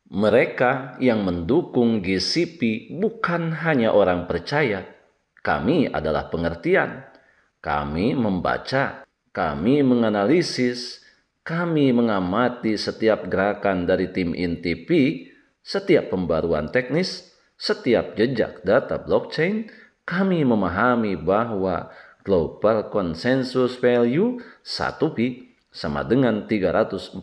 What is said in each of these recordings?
Mereka yang mendukung GCP bukan hanya orang percaya. Kami adalah pengertian. Kami membaca, kami menganalisis, kami mengamati setiap gerakan dari tim INTP, setiap pembaruan teknis, setiap jejak data blockchain. Kami memahami bahwa global consensus value 1P sama dengan $314.159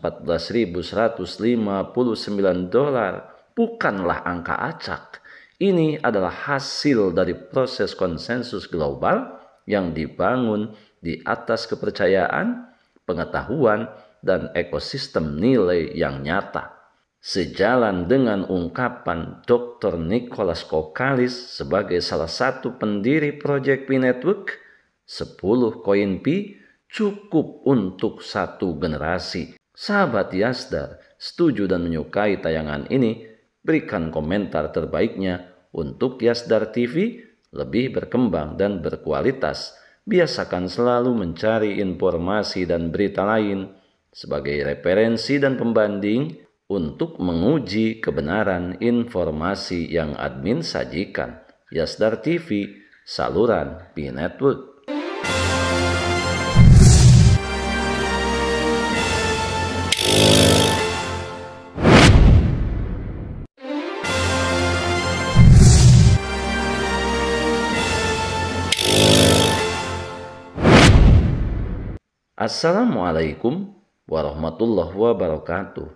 bukanlah angka acak. Ini adalah hasil dari proses konsensus global yang dibangun di atas kepercayaan, pengetahuan, dan ekosistem nilai yang nyata. Sejalan dengan ungkapan Dr. Nicholas Kokalis sebagai salah satu pendiri Project Pi Network, 10 koin Pi cukup untuk satu generasi. Sahabat Yasdar, setuju dan menyukai tayangan ini? Berikan komentar terbaiknya untuk Yasdar TV lebih berkembang dan berkualitas. Biasakan selalu mencari informasi dan berita lain sebagai referensi dan pembanding untuk menguji kebenaran informasi yang admin sajikan. Yasdar TV, saluran Pi Network. Assalamualaikum warahmatullahi wabarakatuh.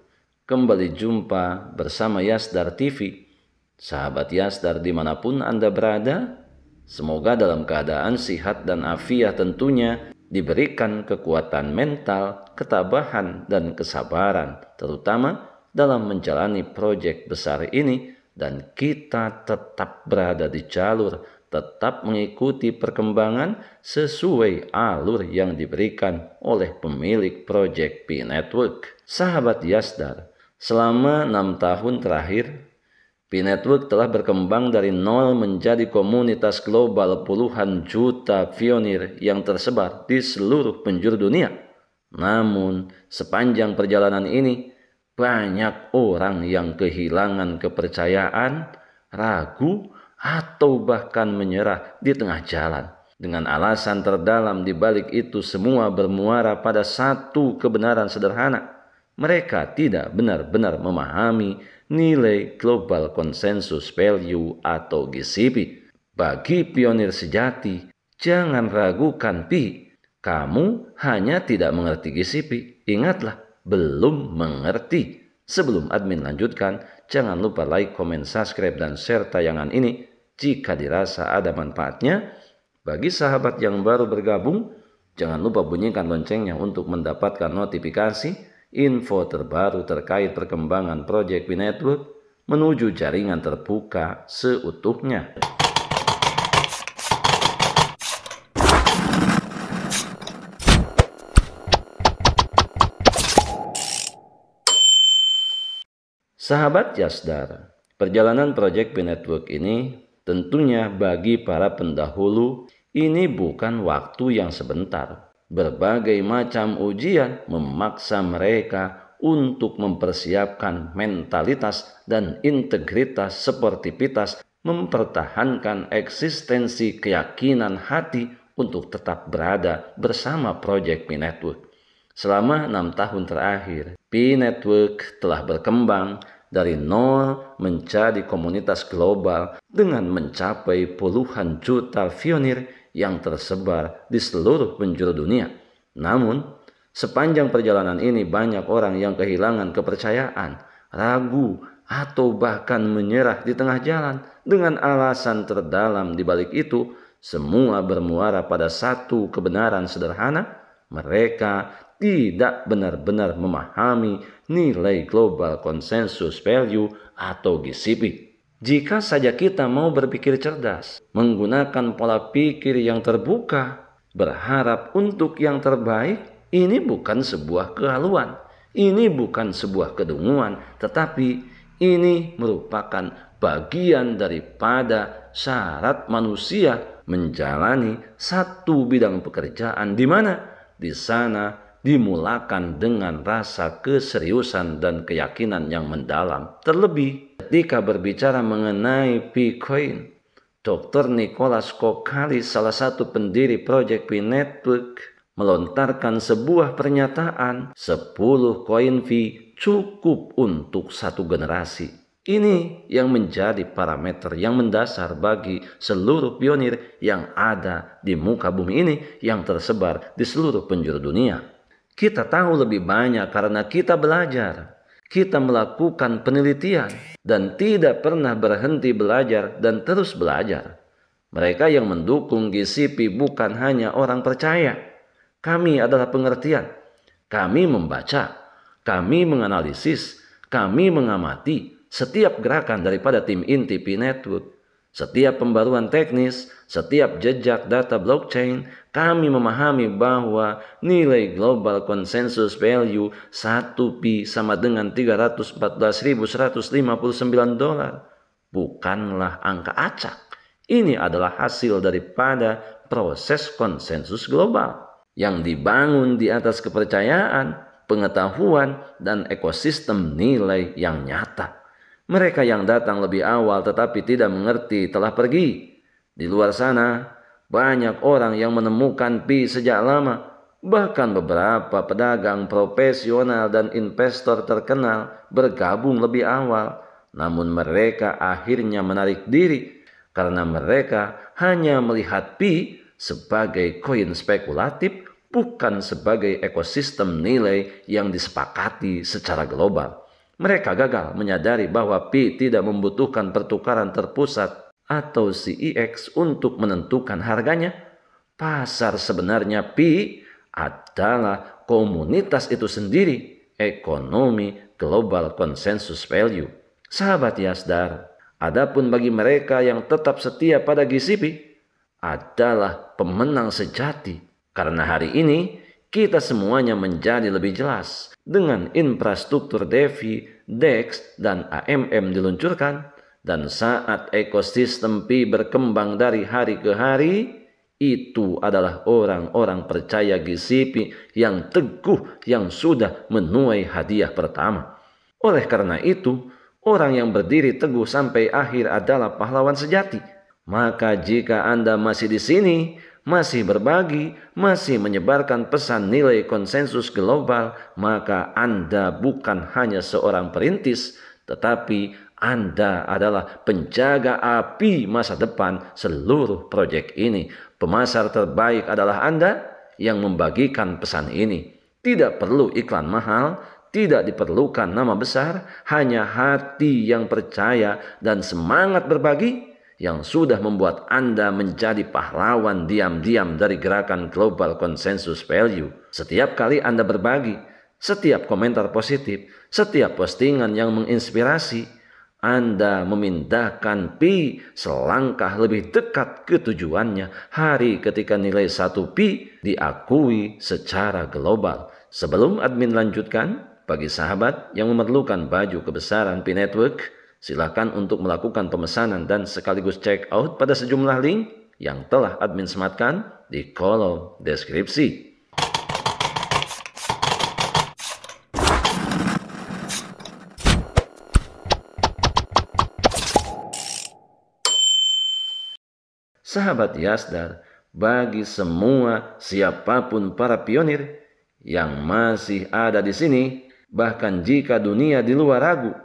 Kembali jumpa bersama Yasdar TV. Sahabat Yasdar dimanapun Anda berada, semoga dalam keadaan sehat dan afiat tentunya, diberikan kekuatan mental, ketabahan, dan kesabaran, terutama dalam menjalani proyek besar ini, dan kita tetap berada di jalur, tetap mengikuti perkembangan sesuai alur yang diberikan oleh pemilik Project Pi Network. Sahabat Yasdar, selama 6 tahun terakhir, Pi Network telah berkembang dari nol menjadi komunitas global puluhan juta pionir yang tersebar di seluruh penjuru dunia. Namun, sepanjang perjalanan ini, banyak orang yang kehilangan kepercayaan, ragu, atau bahkan menyerah di tengah jalan. Dengan alasan terdalam di balik itu semua bermuara pada satu kebenaran sederhana. Mereka tidak benar-benar memahami nilai Global Consensus Value atau GCP. Bagi pionir sejati, jangan ragukan Pi. Kamu hanya tidak mengerti GCP. Ingatlah, belum mengerti. Sebelum admin lanjutkan, jangan lupa like, komen, subscribe, dan share tayangan ini jika dirasa ada manfaatnya. Bagi sahabat yang baru bergabung, jangan lupa bunyikan loncengnya untuk mendapatkan notifikasi info terbaru terkait perkembangan Project Pi Network menuju jaringan terbuka seutuhnya. Sahabat Yasdar, perjalanan Project Pi Network ini tentunya bagi para pendahulu ini bukan waktu yang sebentar. Berbagai macam ujian memaksa mereka untuk mempersiapkan mentalitas dan integritas sportivitas, mempertahankan eksistensi keyakinan hati untuk tetap berada bersama Project Pi Network. Selama 6 tahun terakhir, Pi Network telah berkembang dari nol menjadi komunitas global dengan mencapai puluhan juta pionir yang tersebar di seluruh penjuru dunia. Namun, sepanjang perjalanan ini banyak orang yang kehilangan kepercayaan, ragu, atau bahkan menyerah di tengah jalan. Dengan alasan terdalam di balik itu, semua bermuara pada satu kebenaran sederhana. Mereka tidak benar-benar memahami nilai Global Consensus Value atau GCP. Jika saja kita mau berpikir cerdas, menggunakan pola pikir yang terbuka, berharap untuk yang terbaik, ini bukan sebuah kehaluan, ini bukan sebuah kedunguan, tetapi ini merupakan bagian daripada syarat manusia menjalani satu bidang pekerjaan di mana di sana dimulakan dengan rasa keseriusan dan keyakinan yang mendalam. Terlebih ketika berbicara mengenai Bitcoin, Dr. Nicholas Kokkalis, salah satu pendiri Project Pi Network, melontarkan sebuah pernyataan, 10 koin Pi cukup untuk satu generasi. Ini yang menjadi parameter yang mendasar bagi seluruh pionir yang ada di muka bumi ini yang tersebar di seluruh penjuru dunia. Kita tahu lebih banyak karena kita belajar, kita melakukan penelitian, dan tidak pernah berhenti belajar dan terus belajar. Mereka yang mendukung GCP bukan hanya orang percaya. Kami adalah pengertian. Kami membaca, kami menganalisis, kami mengamati setiap gerakan daripada tim inti Pi Network, setiap pembaruan teknis, setiap jejak data blockchain. Kami memahami bahwa nilai global consensus value 1 Pi sama dengan $314.159 bukanlah angka acak. Ini adalah hasil daripada proses konsensus global yang dibangun di atas kepercayaan, pengetahuan, dan ekosistem nilai yang nyata. Mereka yang datang lebih awal tetapi tidak mengerti telah pergi. Di luar sana, banyak orang yang menemukan Pi sejak lama. Bahkan beberapa pedagang profesional dan investor terkenal bergabung lebih awal. Namun mereka akhirnya menarik diri karena mereka hanya melihat Pi sebagai koin spekulatif, bukan sebagai ekosistem nilai yang disepakati secara global. Mereka gagal menyadari bahwa Pi tidak membutuhkan pertukaran terpusat atau CEX untuk menentukan harganya. Pasar sebenarnya Pi adalah komunitas itu sendiri, ekonomi global consensus value. Sahabat Yasdar, adapun bagi mereka yang tetap setia pada GCP adalah pemenang sejati. Karena hari ini kita semuanya menjadi lebih jelas. Dengan infrastruktur DeFi, DEX, dan AMM diluncurkan, dan saat ekosistem Pi berkembang dari hari ke hari, itu adalah orang-orang percaya GCP yang teguh yang sudah menuai hadiah pertama. Oleh karena itu, orang yang berdiri teguh sampai akhir adalah pahlawan sejati. Maka jika Anda masih di sini, masih berbagi, masih menyebarkan pesan nilai konsensus global, maka Anda bukan hanya seorang perintis, tetapi Anda adalah penjaga api masa depan seluruh proyek ini. Pemasar terbaik adalah Anda yang membagikan pesan ini. Tidak perlu iklan mahal, tidak diperlukan nama besar, hanya hati yang percaya dan semangat berbagi yang sudah membuat Anda menjadi pahlawan diam-diam dari gerakan global consensus value. Setiap kali Anda berbagi, setiap komentar positif, setiap postingan yang menginspirasi, Anda memindahkan Pi selangkah lebih dekat ke tujuannya, hari ketika nilai 1 Pi diakui secara global. Sebelum admin lanjutkan, bagi sahabat yang memerlukan baju kebesaran Pi Network, silakan untuk melakukan pemesanan dan sekaligus check out pada sejumlah link yang telah admin sematkan di kolom deskripsi. Sahabat Yasdar, bagi semua siapapun para pionir yang masih ada di sini, bahkan jika dunia di luar ragu,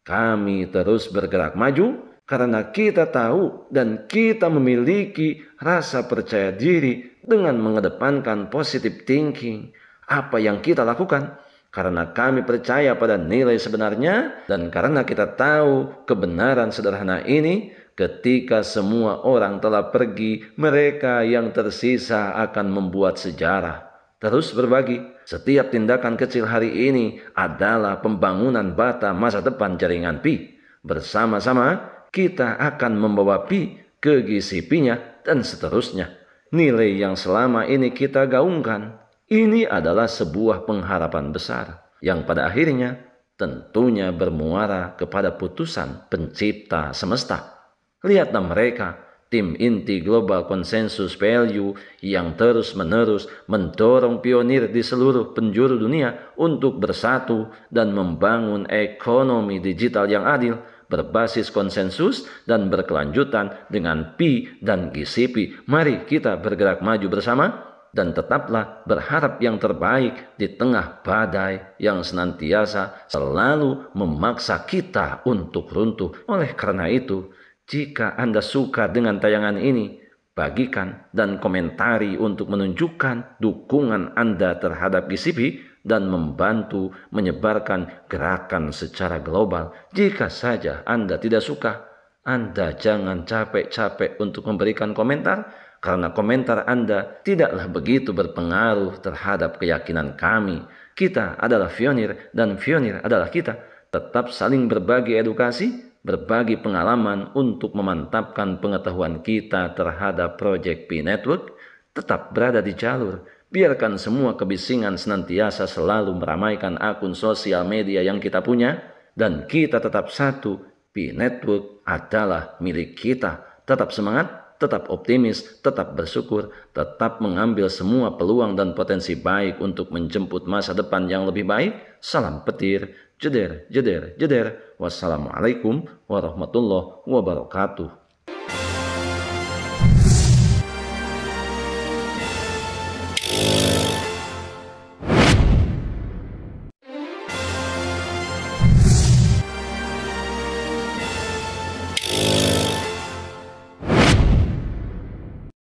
kami terus bergerak maju karena kita tahu dan kita memiliki rasa percaya diri dengan mengedepankan positive thinking. Apa yang kita lakukan? Karena kami percaya pada nilai sebenarnya dan karena kita tahu kebenaran sederhana ini, ketika semua orang telah pergi, mereka yang tersisa akan membuat sejarah. Terus berbagi. Setiap tindakan kecil hari ini adalah pembangunan bata masa depan jaringan Pi. Bersama-sama kita akan membawa Pi ke GCP-nya dan seterusnya. Nilai yang selama ini kita gaungkan, ini adalah sebuah pengharapan besar yang pada akhirnya tentunya bermuara kepada putusan pencipta semesta. Lihatlah mereka tim inti Global Consensus Value yang terus-menerus mendorong pionir di seluruh penjuru dunia untuk bersatu dan membangun ekonomi digital yang adil, berbasis konsensus dan berkelanjutan dengan Pi dan GCP. Mari kita bergerak maju bersama dan tetaplah berharap yang terbaik di tengah badai yang senantiasa selalu memaksa kita untuk runtuh. Oleh karena itu, jika Anda suka dengan tayangan ini, bagikan dan komentari untuk menunjukkan dukungan Anda terhadap GCP dan membantu menyebarkan gerakan secara global. Jika saja Anda tidak suka, Anda jangan capek-capek untuk memberikan komentar, karena komentar Anda tidaklah begitu berpengaruh terhadap keyakinan kami. Kita adalah pionir dan pionir adalah kita. Tetap saling berbagi edukasi, berbagi pengalaman untuk memantapkan pengetahuan kita terhadap Project Pi Network. Tetap berada di jalur. Biarkan semua kebisingan senantiasa selalu meramaikan akun sosial media yang kita punya. Dan kita tetap satu. Pi Network adalah milik kita. Tetap semangat, tetap optimis, tetap bersyukur, tetap mengambil semua peluang dan potensi baik untuk menjemput masa depan yang lebih baik. Salam petir, jeder, jeder, jeder. Wassalamualaikum warahmatullahi wabarakatuh.